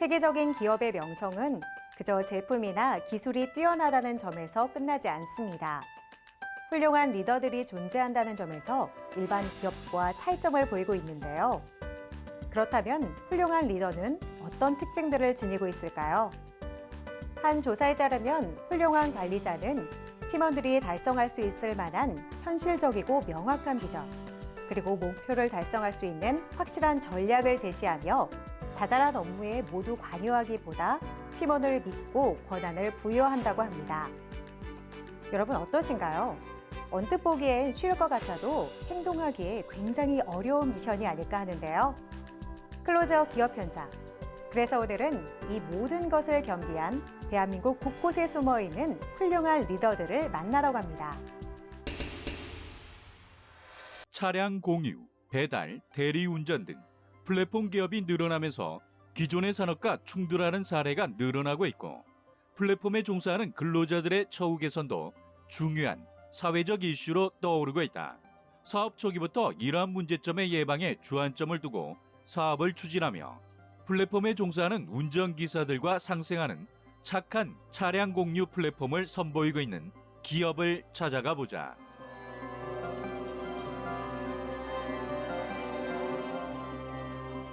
세계적인 기업의 명성은 그저 제품이나 기술이 뛰어나다는 점에서 끝나지 않습니다. 훌륭한 리더들이 존재한다는 점에서 일반 기업과 차이점을 보이고 있는데요. 그렇다면 훌륭한 리더는 어떤 특징들을 지니고 있을까요? 한 조사에 따르면 훌륭한 관리자는 팀원들이 달성할 수 있을 만한 현실적이고 명확한 비전, 그리고 목표를 달성할 수 있는 확실한 전략을 제시하며 자잘한 업무에 모두 관여하기보다 팀원을 믿고 권한을 부여한다고 합니다. 여러분 어떠신가요? 언뜻 보기엔 쉬울 것 같아도 행동하기에 굉장히 어려운 미션이 아닐까 하는데요. 클로즈업 기업 현장. 그래서 오늘은 이 모든 것을 겸비한 대한민국 곳곳에 숨어있는 훌륭한 리더들을 만나러 갑니다. 차량 공유, 배달, 대리운전 등 플랫폼 기업이 늘어나면서 기존의 산업과 충돌하는 사례가 늘어나고 있고, 플랫폼에 종사하는 근로자들의 처우 개선도 중요한 사회적 이슈로 떠오르고 있다. 사업 초기부터 이러한 문제점의 예방에 주안점을 두고 사업을 추진하며 플랫폼에 종사하는 운전기사들과 상생하는 착한 차량 공유 플랫폼을 선보이고 있는 기업을 찾아가 보자.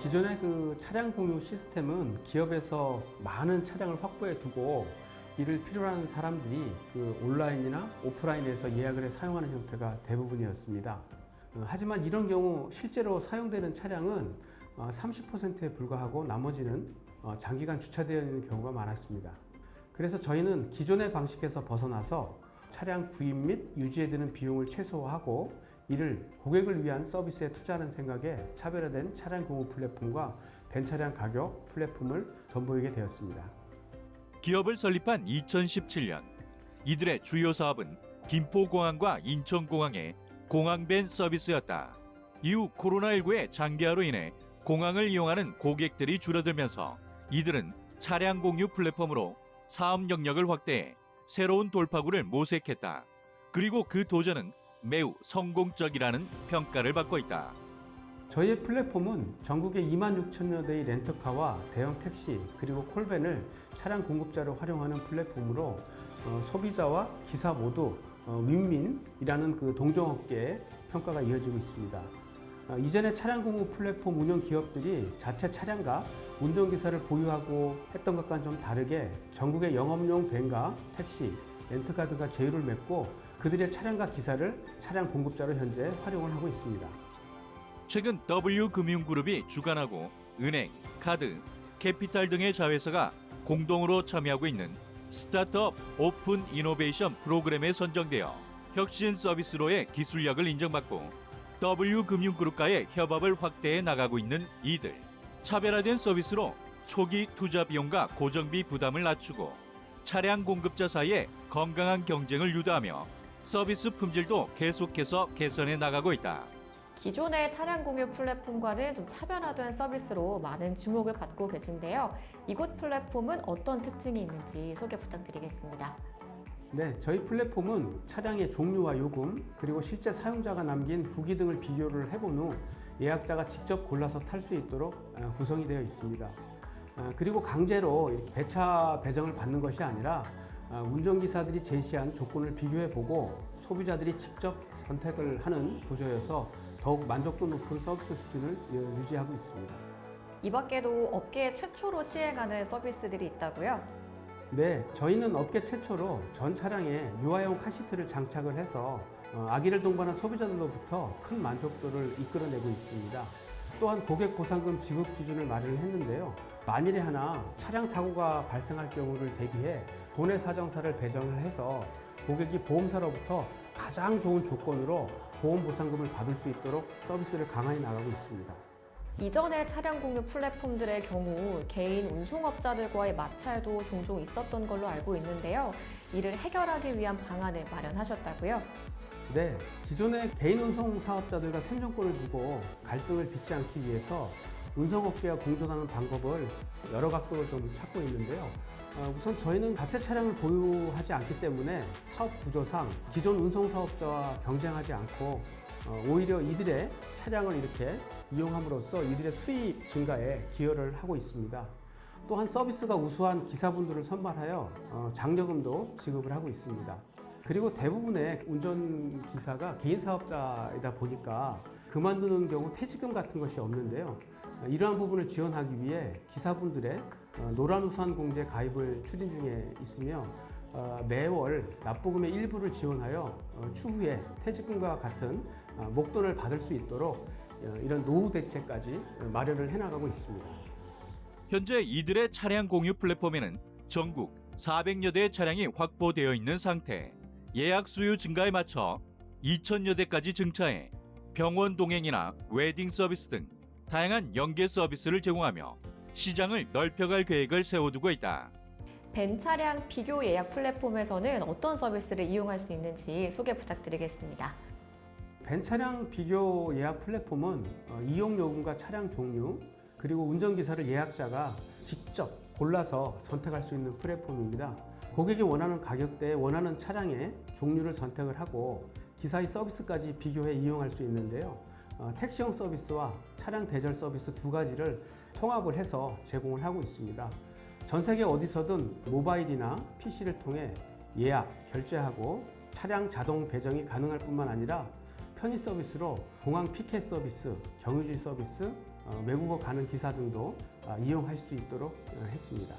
기존의 그 차량 공유 시스템은 기업에서 많은 차량을 확보해 두고 이를 필요로 하는 사람들이 그 온라인이나 오프라인에서 예약을 해 사용하는 형태가 대부분이었습니다. 하지만 이런 경우 실제로 사용되는 차량은 30%에 불과하고 나머지는 장기간 주차되어 있는 경우가 많았습니다. 그래서 저희는 기존의 방식에서 벗어나서 차량 구입 및 유지에 드는 비용을 최소화하고 이를 고객을 위한 서비스에 투자하는 생각에 차별화된 차량 공유 플랫폼과 벤차량 가격 플랫폼을 선보이게 되었습니다. 기업을 설립한 2017년, 이들의 주요 사업은 김포공항과 인천공항의 공항밴 서비스였다. 이후 코로나19의 장기화로 인해 공항을 이용하는 고객들이 줄어들면서 이들은 차량 공유 플랫폼으로 사업 영역을 확대해 새로운 돌파구를 모색했다. 그리고 그 도전은 매우 성공적이라는 평가를 받고 있다. 저희의 플랫폼은 전국의 26,000여 대의 렌터카와 대형 택시 그리고 콜밴을 차량 공급자로 활용하는 플랫폼으로 소비자와 기사 모두 윈윈이라는 그 동종업계의 평가가 이어지고 있습니다. 이전의 차량 공급 플랫폼 운영 기업들이 자체 차량과 운전기사를 보유하고 했던 것과는 좀 다르게 전국의 영업용 밴과 택시, 렌터카 등과 제휴를 맺고 그들의 차량과 기사를 차량 공급자로 현재 활용을 하고 있습니다. 최근 W금융그룹이 주관하고 은행, 카드, 캐피탈 등의 자회사가 공동으로 참여하고 있는 스타트업 오픈 이노베이션 프로그램에 선정되어 혁신 서비스로의 기술력을 인정받고 W금융그룹과의 협업을 확대해 나가고 있는 이들. 차별화된 서비스로 초기 투자 비용과 고정비 부담을 낮추고 차량 공급자 사이에 건강한 경쟁을 유도하며 서비스 품질도 계속해서 개선해 나가고 있다. 기존의 차량 공유 플랫폼과는 좀 차별화된 서비스로 많은 주목을 받고 계신데요. 이곳 플랫폼은 어떤 특징이 있는지 소개 부탁드리겠습니다. 네, 저희 플랫폼은 차량의 종류와 요금, 그리고 실제 사용자가 남긴 후기 등을 비교를 해본 후 예약자가 직접 골라서 탈 수 있도록 구성이 되어 있습니다. 그리고 강제로 이렇게 배차 배정을 받는 것이 아니라 운전기사들이 제시한 조건을 비교해보고 소비자들이 직접 선택을 하는 구조여서 더욱 만족도 높은 서비스 수준을 유지하고 있습니다. 이 밖에도 업계 최초로 시행하는 서비스들이 있다고요? 네, 저희는 업계 최초로 전 차량에 유아용 카시트를 장착을 해서 아기를 동반한 소비자들로부터 큰 만족도를 이끌어내고 있습니다. 또한 고객 보상금 지급 기준을 마련을 했는데요. 만일에 하나 차량 사고가 발생할 경우를 대비해 도내 사정사를 배정을 해서 고객이 보험사로부터 가장 좋은 조건으로 보험 보상금을 받을 수 있도록 서비스를 강화해 나가고 있습니다. 이전의 차량 공유 플랫폼들의 경우 개인 운송업자들과의 마찰도 종종 있었던 걸로 알고 있는데요. 이를 해결하기 위한 방안을 마련하셨다고요? 네, 기존의 개인 운송 사업자들과 생존권을 두고 갈등을 빚지 않기 위해서 운송업계와 공존하는 방법을 여러 각도로 좀 찾고 있는데요. 우선 저희는 자체 차량을 보유하지 않기 때문에 사업 구조상 기존 운송 사업자와 경쟁하지 않고 오히려 이들의 차량을 이렇게 이용함으로써 이들의 수익 증가에 기여를 하고 있습니다. 또한 서비스가 우수한 기사분들을 선발하여 장려금도 지급을 하고 있습니다. 그리고 대부분의 운전기사가 개인 사업자이다 보니까 그만두는 경우 퇴직금 같은 것이 없는데요. 이러한 부분을 지원하기 위해 기사분들의 노란우산공제 가입을 추진 중에 있으며 매월 납부금의 일부를 지원하여 추후에 퇴직금과 같은 목돈을 받을 수 있도록 이런 노후 대책까지 마련을 해나가고 있습니다. 현재 이들의 차량 공유 플랫폼에는 전국 400여 대의 차량이 확보되어 있는 상태. 예약 수요 증가에 맞춰 2,000여 대까지 증차해 병원 동행이나 웨딩 서비스 등 다양한 연계 서비스를 제공하며 시장을 넓혀갈 계획을 세워두고 있다. 벤 차량 비교 예약 플랫폼에서는 어떤 서비스를 이용할 수 있는지 소개 부탁드리겠습니다. 벤 차량 비교 예약 플랫폼은 이용 요금과 차량 종류 그리고 운전기사를 예약자가 직접 골라서 선택할 수 있는 플랫폼입니다. 고객이 원하는 가격대에 원하는 차량의 종류를 선택을 하고 기사의 서비스까지 비교해 이용할 수 있는데요. 택시형 서비스와 차량 대절 서비스 두 가지를 통합을 해서 제공을 하고 있습니다. 전 세계 어디서든 모바일이나 PC를 통해 예약, 결제하고 차량 자동 배정이 가능할 뿐만 아니라 편의 서비스로 공항 피켓 서비스, 경유지 서비스, 외국어 가는 기사 등도 이용할 수 있도록 했습니다.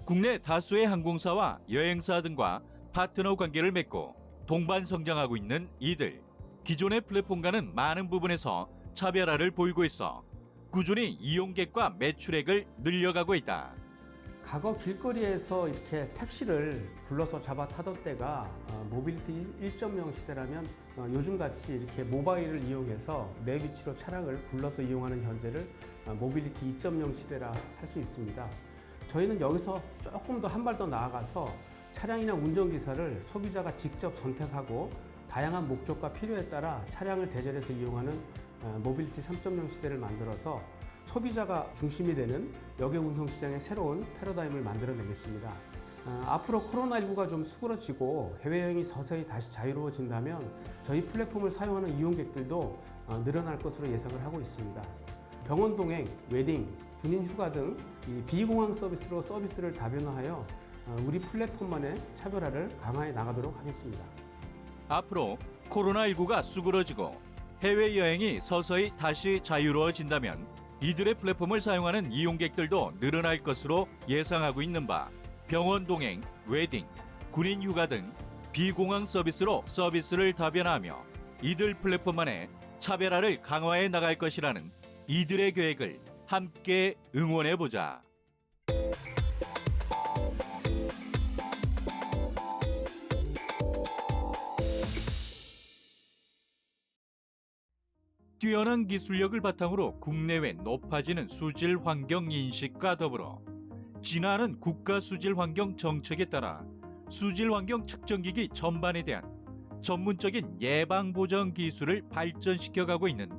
국내 다수의 항공사와 여행사 등과 파트너 관계를 맺고 동반 성장하고 있는 이들. 기존의 플랫폼과는 많은 부분에서 차별화를 보이고 있어 꾸준히 이용객과 매출액을 늘려가고 있다. 과거 길거리에서 이렇게 택시를 불러서 잡아 타던 때가 모빌리티 1.0 시대라면 요즘같이 이렇게 모바일을 이용해서 내 위치로 차량을 불러서 이용하는 현재를 모빌리티 2.0 시대라 할 수 있습니다. 저희는 여기서 조금 더 한 발 더 나아가서 차량이나 운전기사를 소비자가 직접 선택하고 다양한 목적과 필요에 따라 차량을 대절해서 이용하는 모빌리티 3.0 시대를 만들어서 소비자가 중심이 되는 여객 운송 시장의 새로운 패러다임을 만들어내겠습니다. 앞으로 코로나19가 좀 수그러지고 해외여행이 서서히 다시 자유로워진다면 저희 플랫폼을 사용하는 이용객들도 늘어날 것으로 예상을 하고 있습니다. 병원 동행, 웨딩, 군인 휴가 등 이 비공항 서비스로 서비스를 다변화하여 우리 플랫폼만의 차별화를 강화해 나가도록 하겠습니다. 앞으로 코로나19가 수그러지고 해외여행이 서서히 다시 자유로워진다면 이들의 플랫폼을 사용하는 이용객들도 늘어날 것으로 예상하고 있는 바 병원 동행, 웨딩, 군인 휴가 등 비공항 서비스로 서비스를 다변화하며 이들 플랫폼만의 차별화를 강화해 나갈 것이라는 이들의 계획을 함께 응원해보자. 뛰어난 기술력을 바탕으로 국내외 높아지는 수질 환경 인식과 더불어 진화하는 국가 수질 환경 정책에 따라 수질 환경 측정기기 전반에 대한 전문적인 예방 보정 기술을 발전시켜가고 있는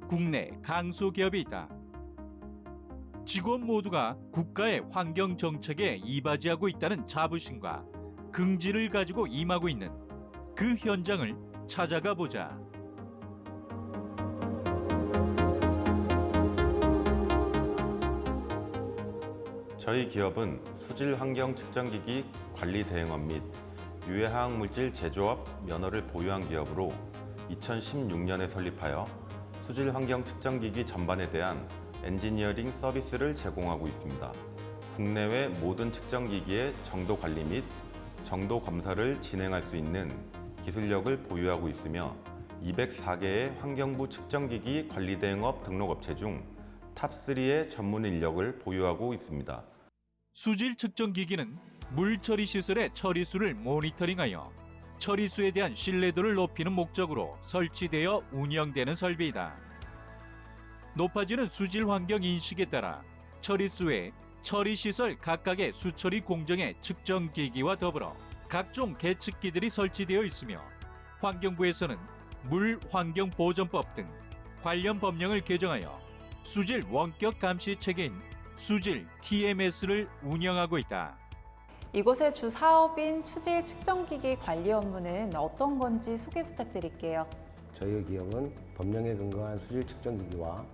국내 강소 기업이 있다. 직원 모두가 국가의 환경 정책에 이바지하고 있다는 자부심과 긍지를 가지고 임하고 있는 그 현장을 찾아가 보자. 저희 기업은 수질 환경 측정기기 관리 대행업 및 유해 화학물질 제조업 면허를 보유한 기업으로 2016년에 설립하여 수질 환경 측정기기 전반에 대한 엔지니어링 서비스를 제공하고 있습니다. 국내외 모든 측정기기의 정도 관리 및 정도 검사를 진행할 수 있는 기술력을 보유하고 있으며 204개의 환경부 측정기기 관리 대행업 등록업체 중 탑3의 전문 인력을 보유하고 있습니다. 수질 측정기기는 물 처리 시설의 처리수를 모니터링하여 처리수에 대한 신뢰도를 높이는 목적으로 설치되어 운영되는 설비이다. 높아지는 수질 환경 인식에 따라 처리수에 처리 시설 각각의 수처리 공정의 측정기기와 더불어 각종 계측기들이 설치되어 있으며 환경부에서는 물환경보전법 등 관련 법령을 개정하여 수질 원격 감시 체계인 수질 TMS를 운영하고 있다. 이곳의 주 사업인 수질 측정기기 관리 업무는 어떤 건지 소개 부탁드릴게요. 저희 기업은 법령에 근거한 수질 측정기기와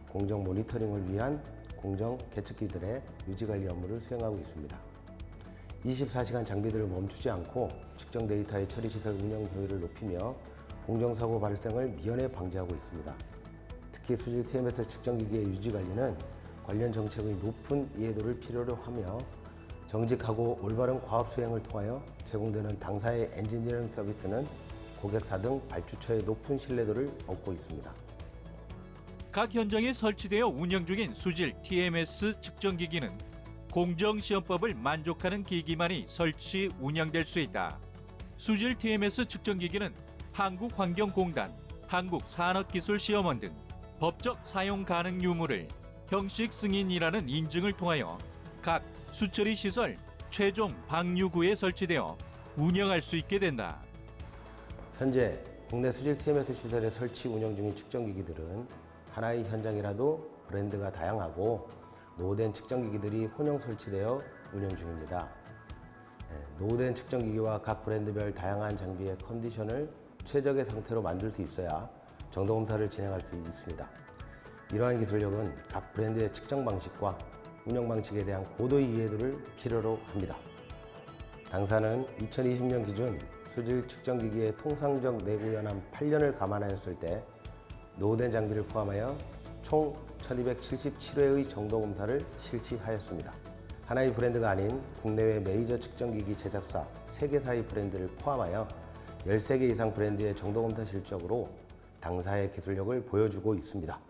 공정 모니터링을 위한 공정 계측기들의 유지관리 업무를 수행하고 있습니다. 24시간 장비들을 멈추지 않고 측정 데이터의 처리시설 운영 효율을 높이며 공정사고 발생을 미연에 방지하고 있습니다. 특히 수질 TMS 측정기기의 유지관리는 관련 정책의 높은 이해도를 필요로 하며 정직하고 올바른 과업 수행을 통하여 제공되는 당사의 엔지니어링 서비스는 고객사 등 발주처의 높은 신뢰도를 얻고 있습니다. 각 현장에 설치되어 운영 중인 수질 TMS 측정기기는 공정시험법을 만족하는 기기만이 설치, 운영될 수 있다. 수질 TMS 측정기기는 한국환경공단, 한국산업기술시험원 등 법적 사용 가능 유무를 형식 승인이라는 인증을 통하여 각 수처리 시설 최종 방류구에 설치되어 운영할 수 있게 된다. 현재 국내 수질 TMS 시설에 설치 운영 중인 측정기기들은 하나의 현장이라도 브랜드가 다양하고 노후된 측정기기들이 혼용 설치되어 운영 중입니다. 노후된 측정기기와 각 브랜드별 다양한 장비의 컨디션을 최적의 상태로 만들 수 있어야 정도검사를 진행할 수 있습니다. 이러한 기술력은 각 브랜드의 측정 방식과 운영 방식에 대한 고도의 이해도를 필요로 합니다. 당사는 2020년 기준 수질 측정기기의 통상적 내구 연함 8년을 감안하였을 때 노후된 장비를 포함하여 총 1277회의 정도검사를 실시하였습니다. 하나의 브랜드가 아닌 국내외 메이저 측정기기 제작사 3개사의 브랜드를 포함하여 13개 이상 브랜드의 정도검사 실적으로 당사의 기술력을 보여주고 있습니다.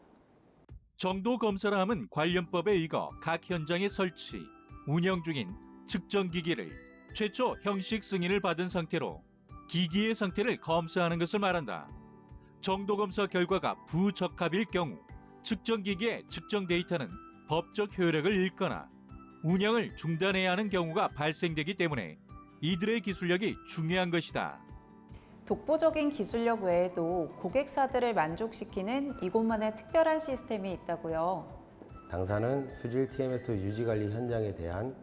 정도검사라 함은 관련법에 의거 각 현장에 설치, 운영 중인 측정기기를 최초 형식 승인을 받은 상태로 기기의 상태를 검사하는 것을 말한다. 정도검사 결과가 부적합일 경우 측정기기의 측정 데이터는 법적 효력을 잃거나 운영을 중단해야 하는 경우가 발생되기 때문에 이들의 기술력이 중요한 것이다. 독보적인 기술력 외에도 고객사들을 만족시키는 이곳만의 특별한 시스템이 있다고요. 당사는 수질 TMS 유지관리 현장에 대한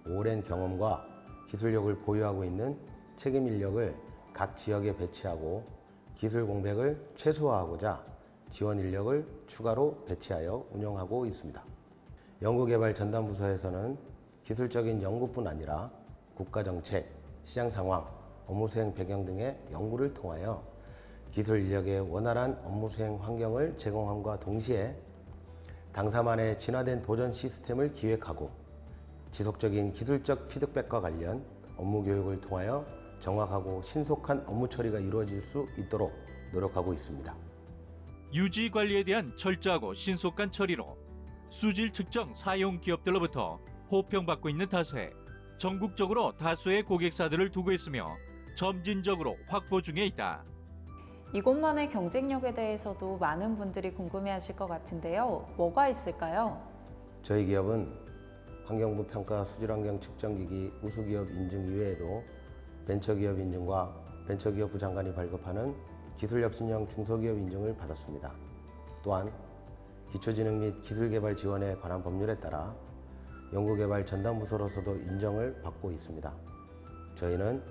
오랜 경험과 기술력을 보유하고 있는 책임 인력을 각 지역에 배치하고 기술 공백을 최소화하고자 지원 인력을 추가로 배치하여 운영하고 있습니다. 연구개발 전담부서에서는 기술적인 연구뿐 아니라 국가정책, 시장 상황, 업무 수행 배경 등의 연구를 통하여 기술 인력의 원활한 업무 수행 환경을 제공함과 동시에 당사만의 진화된 보전 시스템을 기획하고 지속적인 기술적 피드백과 관련 업무 교육을 통하여 정확하고 신속한 업무 처리가 이루어질 수 있도록 노력하고 있습니다. 유지 관리에 대한 철저하고 신속한 처리로 수질 측정 사용 기업들로부터 호평받고 있는 탓에 전국적으로 다수의 고객사들을 두고 있으며 점진적으로 확보 중에 있다. 이곳만의 경쟁력에 대해서도 많은 분들이 궁금해하실 것 같은데요. 뭐가 있을까요? 저희 기업은 환경부 평가 수질환경 측정기기 우수기업 인증 이외에도 벤처기업 인증과 벤처기업부 장관이 발급하는 기술혁신형 중소기업 인증을 받았습니다. 또한 기초지능 및 기술개발 지원에 관한 법률에 따라 연구개발 전담부서로서도 인정을 받고 있습니다. 저희는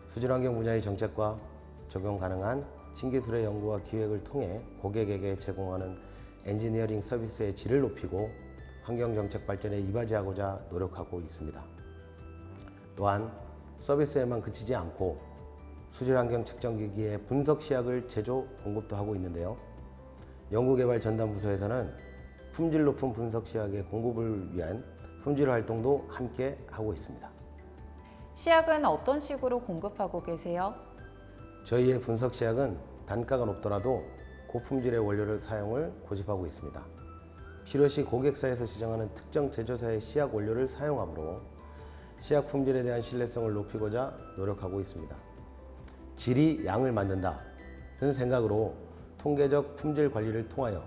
수질환경 분야의 정책과 적용 가능한 신기술의 연구와 기획을 통해 고객에게 제공하는 엔지니어링 서비스의 질을 높이고 환경정책 발전에 이바지하고자 노력하고 있습니다. 또한 서비스에만 그치지 않고 수질환경 측정기기의 분석 시약을 제조, 공급도 하고 있는데요. 연구개발 전담부서에서는 품질 높은 분석 시약의 공급을 위한 품질 활동도 함께 하고 있습니다. 시약은 어떤 식으로 공급하고 계세요? 저희의 분석 시약은 단가가 높더라도 고품질의 원료를 사용을 고집하고 있습니다. 필요시 고객사에서 지정하는 특정 제조사의 시약 원료를 사용하므로 시약 품질에 대한 신뢰성을 높이고자 노력하고 있습니다. 질이 양을 만든다는 생각으로 통계적 품질 관리를 통하여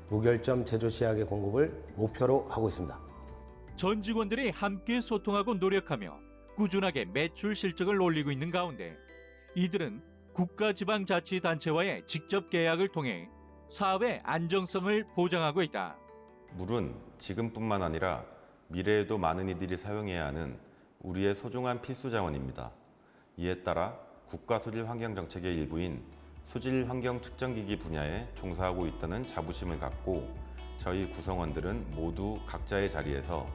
무결점 제조 시약의 공급을 목표로 하고 있습니다. 전 직원들이 함께 소통하고 노력하며 꾸준하게 매출 실적을 올리고 있는 가운데 이들은 국가지방자치단체와의 직접 계약을 통해 사업의 안정성을 보장하고 있다. 물은 지금뿐만 아니라 미래에도 많은 이들이 사용해야 하는 우리의 소중한 필수 자원입니다. 이에 따라 국가수질환경정책의 일부인 수질환경 측정기기 분야에 종사하고 있다는 자부심을 갖고 저희 구성원들은 모두 각자의 자리에서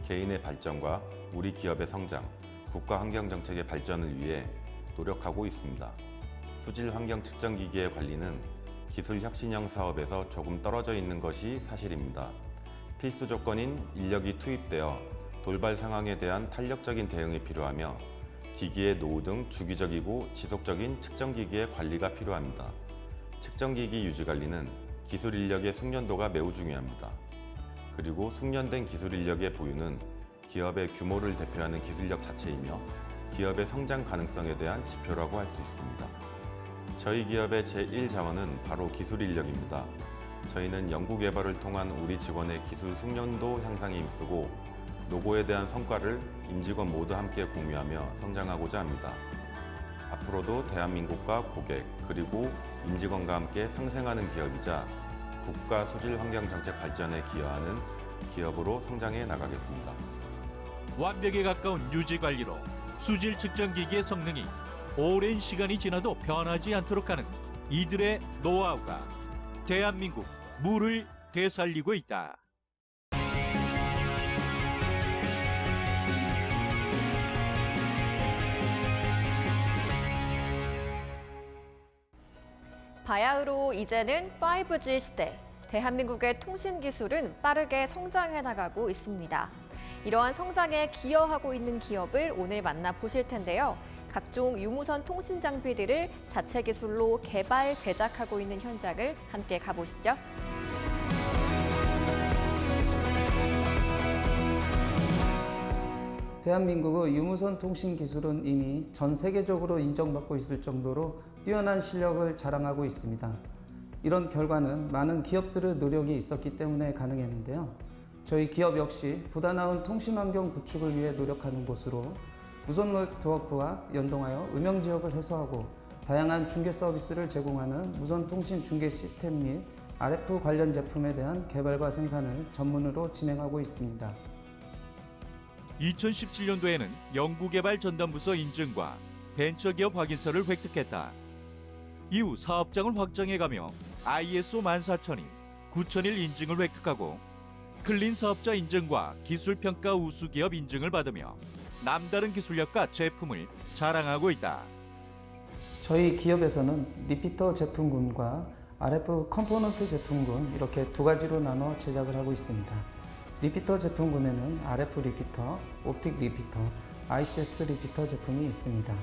개인의 발전과 우리 기업의 성장, 국가 환경 정책의 발전을 위해 노력하고 있습니다. 수질 환경 측정기기의 관리는 기술 혁신형 사업에서 조금 떨어져 있는 것이 사실입니다. 필수 조건인 인력이 투입되어 돌발 상황에 대한 탄력적인 대응이 필요하며 기기의 노후 등 주기적이고 지속적인 측정기기의 관리가 필요합니다. 측정기기 유지 관리는 기술 인력의 숙련도가 매우 중요합니다. 그리고 숙련된 기술 인력의 보유는 기업의 규모를 대표하는 기술력 자체이며 기업의 성장 가능성에 대한 지표라고 할 수 있습니다. 저희 기업의 제1자원은 바로 기술 인력입니다. 저희는 연구개발을 통한 우리 직원의 기술 숙련도 향상에 힘쓰고 노고에 대한 성과를 임직원 모두 함께 공유하며 성장하고자 합니다. 앞으로도 대한민국과 고객 그리고 임직원과 함께 상생하는 기업이자 국가 수질 환경 정책 발전에 기여하는 기업으로 성장해 나가겠습니다. 완벽에 가까운 유지 관리로 수질 측정 기기의 성능이 오랜 시간이 지나도 변하지 않도록 하는 이들의 노하우가 대한민국 물을 되살리고 있다. 바야흐로 이제는 5G 시대. 대한민국의 통신 기술은 빠르게 성장해 나가고 있습니다. 이러한 성장에 기여하고 있는 기업을 오늘 만나보실 텐데요. 각종 유무선 통신 장비들을 자체 기술로 개발, 제작하고 있는 현장을 함께 가보시죠. 대한민국의 유무선 통신 기술은 이미 전 세계적으로 인정받고 있을 정도로 뛰어난 실력을 자랑하고 있습니다. 이런 결과는 많은 기업들의 노력이 있었기 때문에 가능했는데요. 저희 기업 역시 보다 나은 통신 환경 구축을 위해 노력하는 곳으로 무선 네트워크와 연동하여 음영 지역을 해소하고 다양한 중계 서비스를 제공하는 무선 통신 중계 시스템 및 RF 관련 제품에 대한 개발과 생산을 전문으로 진행하고 있습니다. 2017년도에는 연구개발 전담부서 인증과 벤처기업 확인서를 획득했다. 이후 사업장을 확장해가며 ISO 14000인 9001 인증을 획득하고 클린 사업자 인증과 기술평가 우수기업 인증을 받으며 남다른 기술력과 제품을 자랑하고 있다. 저희 기업에서는 리피터 제품군과 RF 컴포넌트 제품군 이렇게 두 가지로 나눠 제작을 하고 있습니다. 리피터 제품군에는 RF 리피터, 옵틱 리피터, ICS 리피터 제품이 있습니다.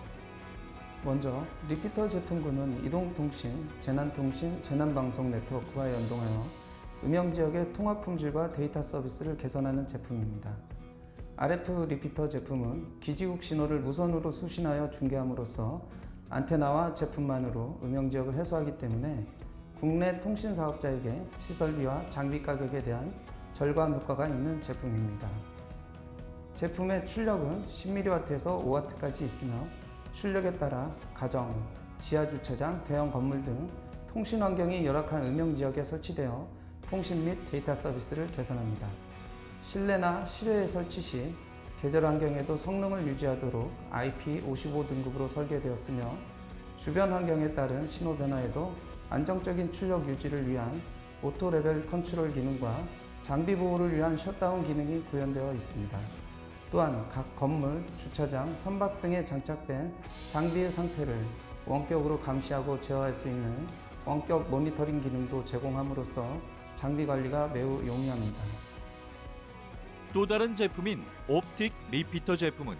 먼저 리피터 제품군은 이동통신, 재난통신, 재난방송 네트워크와 연동하여 음영지역의 통합 품질과 데이터 서비스를 개선하는 제품입니다. RF 리피터 제품은 기지국 신호를 무선으로 수신하여 중계함으로써 안테나와 제품만으로 음영지역을 해소하기 때문에 국내 통신 사업자에게 시설비와 장비 가격에 대한 절감 효과가 있는 제품입니다. 제품의 출력은 10mW에서 5W까지 있으며 출력에 따라 가정, 지하주차장, 대형 건물 등 통신 환경이 열악한 음영지역에 설치되어 통신 및 데이터 서비스를 개선합니다. 실내나 실외에 설치 시 계절 환경에도 성능을 유지하도록 IP55 등급으로 설계되었으며 주변 환경에 따른 신호 변화에도 안정적인 출력 유지를 위한 오토 레벨 컨트롤 기능과 장비 보호를 위한 셧다운 기능이 구현되어 있습니다. 또한 각 건물, 주차장, 선박 등에 장착된 장비의 상태를 원격으로 감시하고 제어할 수 있는 원격 모니터링 기능도 제공함으로써 장비 관리가 매우 용이합니다. 또 다른 제품인 옵틱 리피터 제품은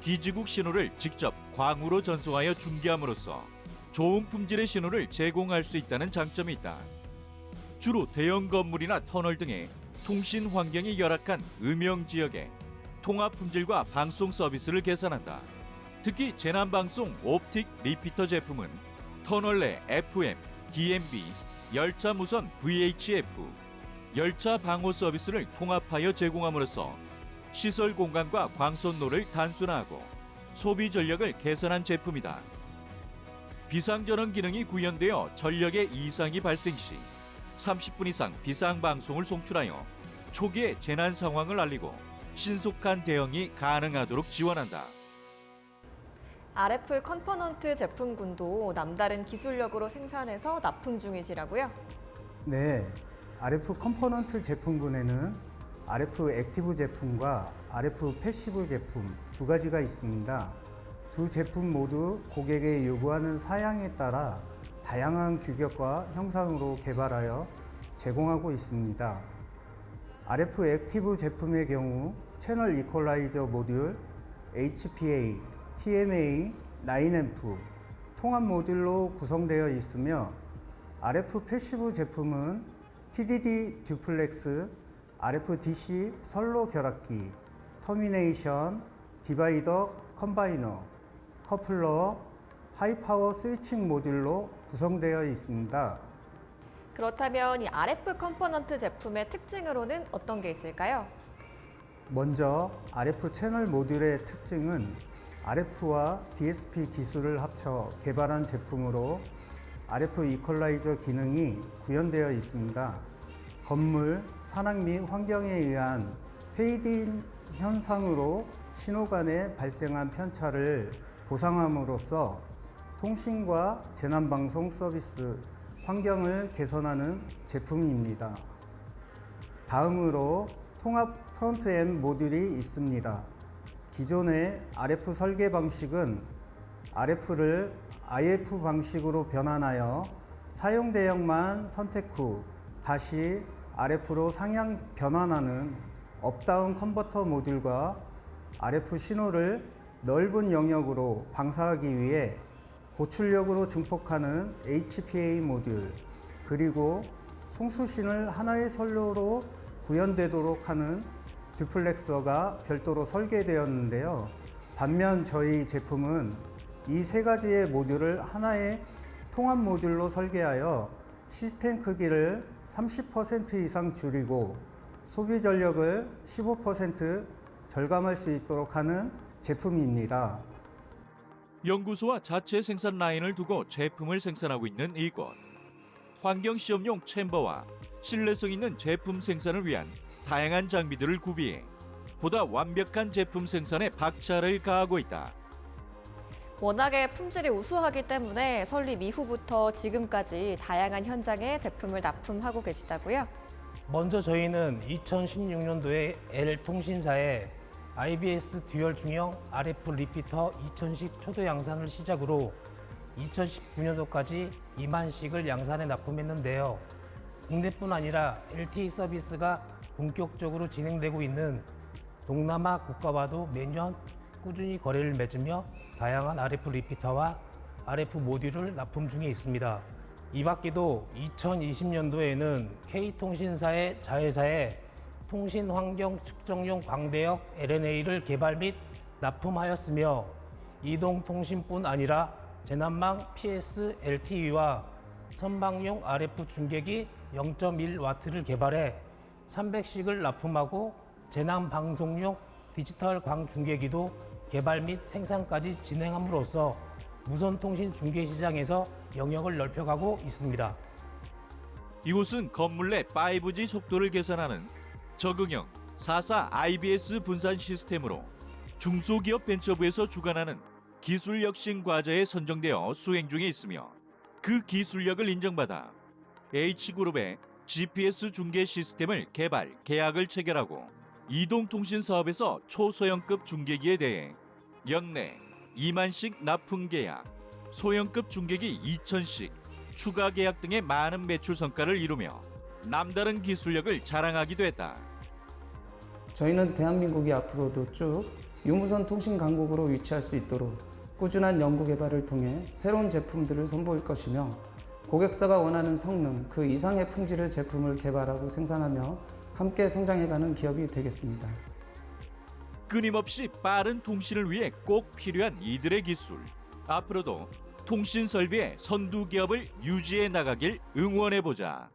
기지국 신호를 직접 광으로 전송하여 중계함으로써 좋은 품질의 신호를 제공할 수 있다는 장점이 있다. 주로 대형 건물이나 터널 등의 통신 환경이 열악한 음영 지역에 통합 품질과 방송 서비스를 개선한다. 특히 재난방송 옵틱 리피터 제품은 터널 내 FM, DMB, 열차 무선 VHF, 열차 방호 서비스를 통합하여 제공함으로써 시설 공간과 광선로를 단순화하고 소비 전력을 개선한 제품이다. 비상전원 기능이 구현되어 전력에 이상이 발생 시 30분 이상 비상방송을 송출하여 초기의 재난 상황을 알리고 신속한 대응이 가능하도록 지원한다. RF 컴포넌트 제품군도 남다른 기술력으로 생산해서 납품 중이시라고요? 네, RF 컴포넌트 제품군에는 RF 액티브 제품과 RF 패시브 제품 두 가지가 있습니다. 두 제품 모두 고객의 요구하는 사양에 따라 다양한 규격과 형상으로 개발하여 제공하고 있습니다. RF 액티브 제품의 경우 채널 이퀄라이저 모듈, HPA, TMA, 9앰프, 통합 모듈로 구성되어 있으며 RF 패시브 제품은 TDD 듀플렉스, RF DC 선로 결합기, 터미네이션, 디바이더 컴바이너, 커플러, 하이파워 스위칭 모듈로 구성되어 있습니다. 그렇다면 이 RF 컴포넌트 제품의 특징으로는 어떤 게 있을까요? 먼저 RF 채널 모듈의 특징은 RF와 DSP 기술을 합쳐 개발한 제품으로 RF 이퀄라이저 기능이 구현되어 있습니다. 건물, 산악 및 환경에 의한 페이드인 현상으로 신호 간에 발생한 편차를 보상함으로써 통신과 재난방송 서비스 환경을 개선하는 제품입니다. 다음으로 통합 프론트end 모듈이 있습니다. 기존의 RF 설계 방식은 RF를 IF 방식으로 변환하여 사용 대역만 선택 후 다시 RF로 상향 변환하는 업다운 컨버터 모듈과 RF 신호를 넓은 영역으로 방사하기 위해 고출력으로 증폭하는 HPA 모듈, 그리고 송수신을 하나의 선로로 구현되도록 하는 듀플렉서가 별도로 설계되었는데요. 반면 저희 제품은 이 세 가지의 모듈을 하나의 통합 모듈로 설계하여 시스템 크기를 30% 이상 줄이고 소비 전력을 15% 절감할 수 있도록 하는 제품입니다. 연구소와 자체 생산 라인을 두고 제품을 생산하고 있는 이곳. 환경시험용 챔버와 신뢰성 있는 제품 생산을 위한 다양한 장비들을 구비해 보다 완벽한 제품 생산에 박차를 가하고 있다. 워낙에 품질이 우수하기 때문에 설립 이후부터 지금까지 다양한 현장에 제품을 납품하고 계시다고요? 먼저 저희는 2016년도에 L통신사에 IBS 듀얼 중형 RF 리피터 2000식 초도 양산을 시작으로 2019년도까지 2만씩을 양산에 납품했는데요. 국내뿐 아니라 LTE 서비스가 본격적으로 진행되고 있는 동남아 국가와도 매년 꾸준히 거래를 맺으며 다양한 RF 리피터와 RF 모듈을 납품 중에 있습니다. 이 밖에도 2020년도에는 K통신사의 자회사에 통신 환경 측정용 광대역 LNA를 개발 및 납품하였으며 이동통신뿐 아니라 재난망 PS LTE와 선박용 RF 중계기 0.1W를 개발해 300씩을 납품하고 재난방송용 디지털 광중계기도 개발 및 생산까지 진행함으로써 무선통신 중계 시장에서 영역을 넓혀가고 있습니다. 이곳은 건물 내 5G 속도를 계산하는 적응형 4.4 IBS 분산 시스템으로 중소기업 벤처부에서 주관하는 기술 혁신 과제에 선정되어 수행 중에 있으며 그 기술력을 인정받아 H그룹의 GPS 중계 시스템을 개발, 계약을 체결하고 이동통신 사업에서 초소형급 중계기에 대해 연내 2만씩 납품 계약, 소형급 중계기 2,000씩 추가 계약 등의 많은 매출 성과를 이루며 남다른 기술력을 자랑하기도 했다. 저희는 대한민국이 앞으로도 쭉 유무선 통신 강국으로 위치할 수 있도록 꾸준한 연구 개발을 통해 새로운 제품들을 선보일 것이며 고객사가 원하는 성능, 그 이상의 품질의 제품을 개발하고 생산하며 함께 성장해가는 기업이 되겠습니다. 끊임없이 빠른 통신을 위해 꼭 필요한 이들의 기술. 앞으로도 통신 설비의 선두 기업을 유지해 나가길 응원해보자.